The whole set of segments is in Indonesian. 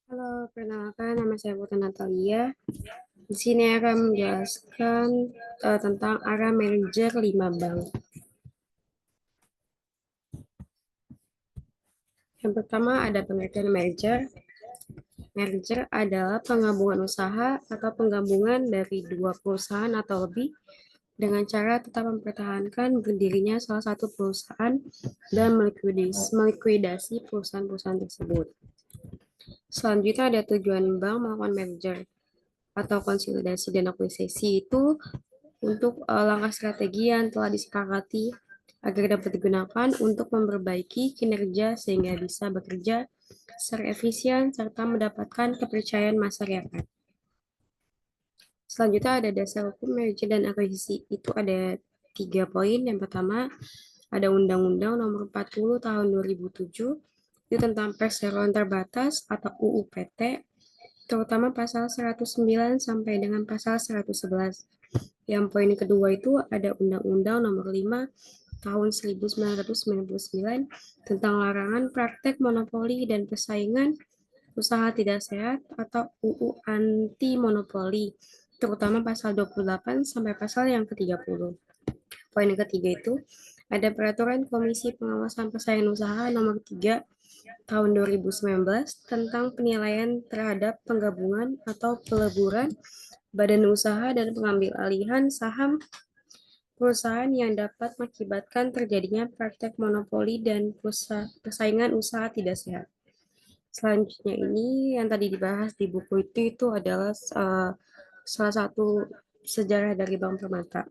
Halo, perkenalkan nama saya Putri Natalia. Di sini akan menjelaskan tentang area manajer 5 bank. Yang pertama ada pengertian manajer. Merger adalah penggabungan usaha atau penggabungan dari dua perusahaan atau lebih dengan cara tetap mempertahankan berdirinya salah satu perusahaan dan melikuidasi perusahaan-perusahaan tersebut. Selanjutnya ada tujuan bank melakukan merger atau konsolidasi dan akuisisi itu untuk langkah strategi yang telah disepakati agar dapat digunakan untuk memperbaiki kinerja sehingga bisa bekerja secara efisien serta mendapatkan kepercayaan masyarakat. Selanjutnya ada dasar hukum merger dan akuisisi. Itu ada 3 poin. Yang pertama, ada Undang-Undang Nomor 40 Tahun 2007 itu tentang perseroan terbatas atau UU PT, terutama pasal 109 sampai dengan pasal 111. Yang poin kedua itu ada Undang-Undang Nomor 5 Tahun 1999 tentang larangan praktek monopoli dan persaingan usaha tidak sehat atau UU anti monopoli, terutama pasal 28 sampai pasal yang ke-30. Poin ketiga itu ada peraturan Komisi Pengawasan Persaingan Usaha nomor 3 tahun 2019 tentang penilaian terhadap penggabungan atau peleburan badan usaha dan pengambil alihan saham perusahaan yang dapat mengakibatkan terjadinya praktek monopoli dan persaingan usaha tidak sehat. Selanjutnya ini yang tadi dibahas di buku itu adalah salah satu sejarah dari Bank Permata.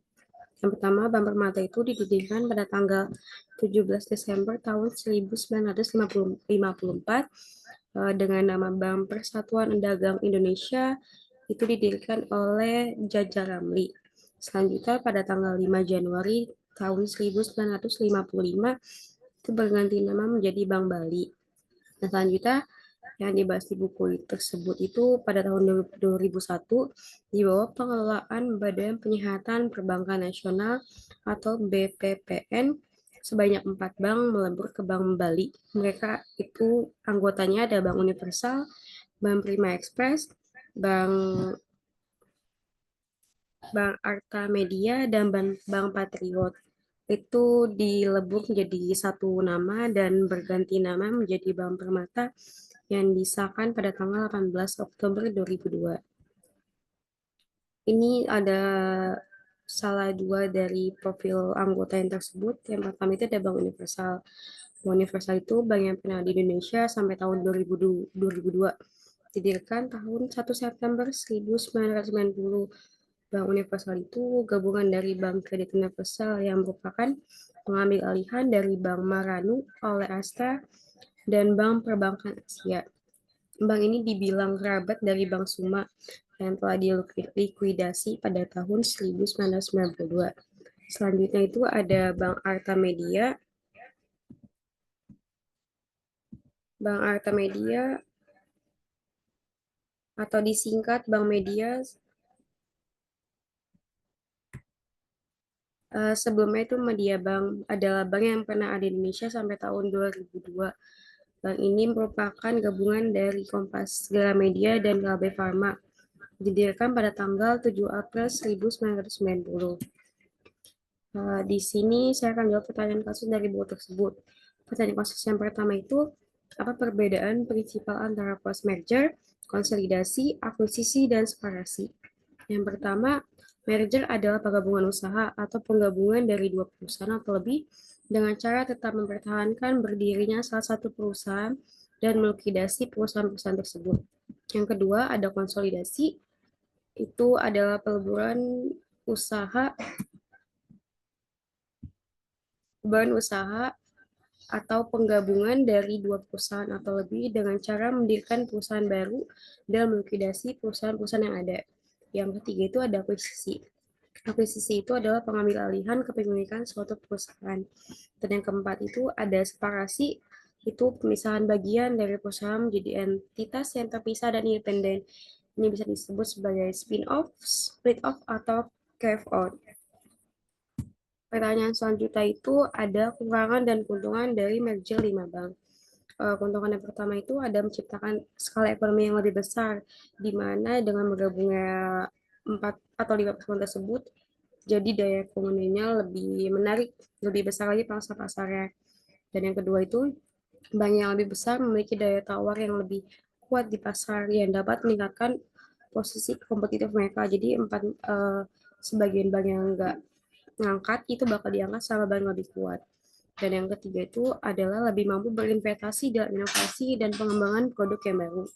Yang pertama, Bank Permata itu didirikan pada tanggal 17 Desember tahun 1954 dengan nama Bank Persatuan Dagang Indonesia, itu didirikan oleh Jaja Ramli. Selanjutnya pada tanggal 5 Januari tahun 1955 itu berganti nama menjadi Bank Bali. Nah, selanjutnya yang dibahas di buku tersebut itu pada tahun 2001 di bawah pengelolaan Badan Penyihatan Perbankan Nasional atau BPPN sebanyak 4 bank melebur ke Bank Bali. Mereka itu anggotanya ada Bank Universal, Bank Prima Express, Bank Bank Arta Media, dan Bank Patriot. Itu dilebur menjadi satu nama dan berganti nama menjadi Bank Permata yang disahkan pada tanggal 18 Oktober 2002. Ini ada salah dua dari profil anggota yang tersebut. Yang pertama itu ada Bank Universal. Bank Universal itu bank yang pernah di Indonesia sampai tahun 2002. Didirikan tahun 1 September 1990. Bank Universal itu gabungan dari Bank Kredit Universal yang merupakan pengambil alihan dari Bank Maranu oleh Astra dan Bank Perbankan Asia. Bank ini dibilang kerabat dari Bank Suma yang telah dilikuidasi pada tahun 1992. Selanjutnya itu ada Bank Arta Media. Bank Arta Media atau disingkat Bank Media sebelumnya itu Media Bank adalah bank yang pernah ada di Indonesia sampai tahun 2002. Bank ini merupakan gabungan dari Kompas Gramedia dan KB Pharma. Didirikan pada tanggal 7 April 1990. Di sini saya akan jawab pertanyaan kasus dari buku tersebut. Pertanyaan kasus yang pertama itu, apa perbedaan prinsipal antara post merger, konsolidasi, akuisisi, dan separasi? Yang pertama, merger adalah penggabungan usaha atau penggabungan dari dua perusahaan atau lebih dengan cara tetap mempertahankan berdirinya salah satu perusahaan dan melukidasi perusahaan-perusahaan tersebut. Yang kedua, ada konsolidasi. Itu adalah peleburan usaha usaha atau penggabungan dari dua perusahaan atau lebih dengan cara mendirikan perusahaan baru dan melikuidasi perusahaan-perusahaan yang ada. Yang ketiga itu ada akuisisi. Akuisisi itu adalah pengambil alihan kepemilikan suatu perusahaan. Dan yang keempat itu ada separasi, itu pemisahan bagian dari perusahaan menjadi entitas yang terpisah dan independen. Ini bisa disebut sebagai spin-off, split-off, atau carve-out. Pertanyaan selanjutnya itu ada kekurangan dan keuntungan dari merger 5 bank. Keuntungan yang pertama itu ada menciptakan skala ekonomi yang lebih besar, di mana dengan bergabungnya 4 atau 5 perusahaan tersebut, jadi daya ekonominya lebih menarik, lebih besar lagi pangsa pasarnya. Dan yang kedua itu, bank yang lebih besar memiliki daya tawar yang lebih kuat di pasar yang dapat meningkatkan posisi kompetitif mereka. Jadi sebagian bank yang nggak ngangkat itu bakal diangkat sama bank yang lebih kuat. Dan yang ketiga itu adalah lebih mampu berinvestasi dalam inovasi dan pengembangan produk yang baru.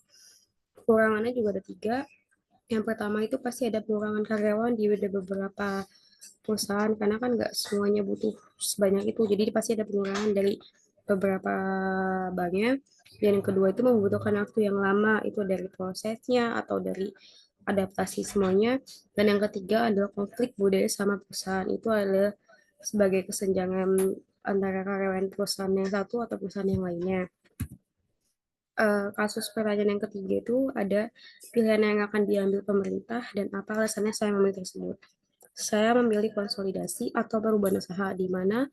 Kekurangannya juga ada tiga. Yang pertama itu pasti ada pengurangan karyawan di beberapa perusahaan karena kan nggak semuanya butuh sebanyak itu. Jadi pasti ada pengurangan dari beberapa banknya. Dan yang kedua itu membutuhkan waktu yang lama itu dari prosesnya atau dari adaptasi semuanya. Dan yang ketiga adalah konflik budaya sama perusahaan. Itu adalah sebagai kesenjangan antara karyawan perusahaan yang satu atau perusahaan yang lainnya. Kasus pertanyaan yang ketiga itu ada pilihan yang akan diambil pemerintah dan apa alasannya saya memilih tersebut. Saya memilih konsolidasi atau perubahan usaha di mana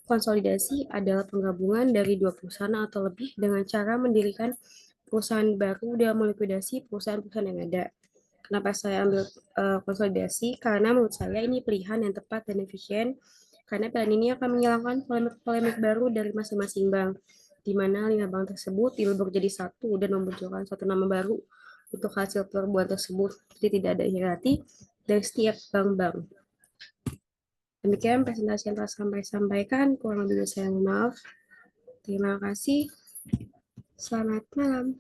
konsolidasi adalah penggabungan dari dua perusahaan atau lebih dengan cara mendirikan perusahaan baru dan melikuidasi perusahaan-perusahaan yang ada. Kenapa saya ambil konsolidasi? Karena menurut saya ini pilihan yang tepat dan efisien karena pilihan ini akan menghilangkan polemik-polemik baru dari masing-masing bank, di mana 5 bank tersebut dilebur jadi satu dan memunculkan suatu nama baru untuk hasil perbuatan tersebut. Jadi tidak ada hierarki dari setiap bank-bank. Demikian presentasi yang telah saya sampaikan. Kurang lebih saya mohon maaf. Terima kasih. Selamat malam.